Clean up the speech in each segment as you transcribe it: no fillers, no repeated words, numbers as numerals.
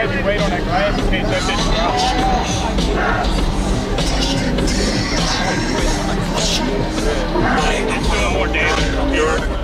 heavy weight on that glass in case that didn't drop. It's doing more damage. You heard it?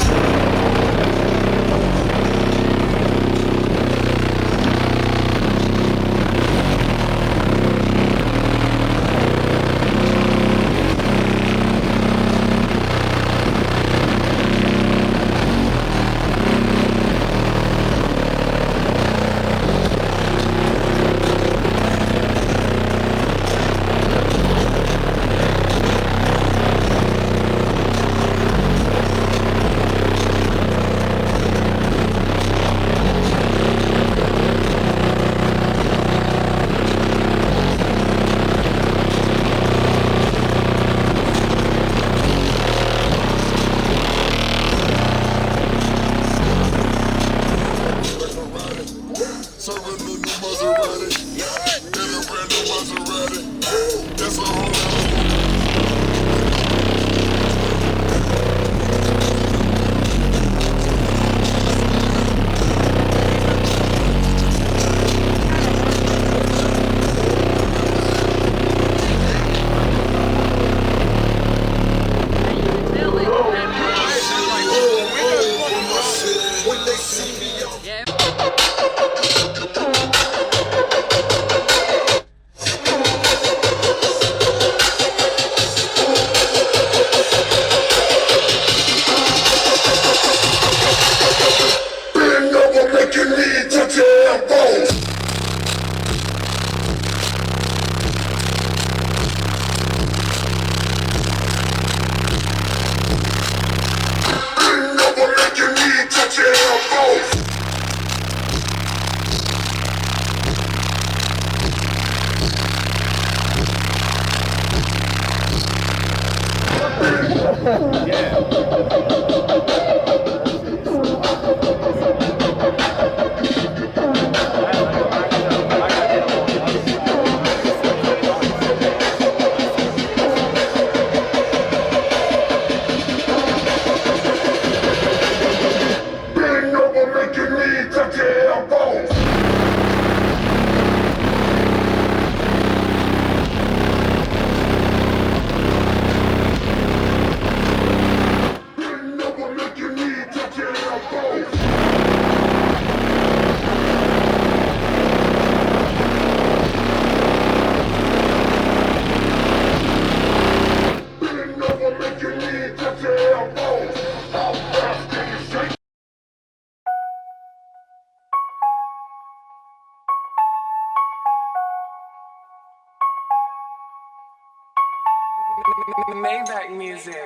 Maybach music.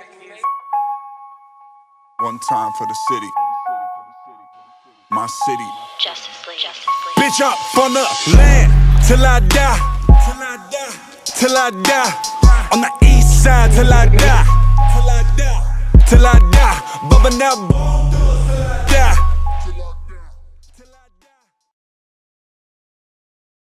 One time for the city. My city. Justice League. Bitch up on the land till I die. Till I die. On the east side till I die. Till I die. Bumping that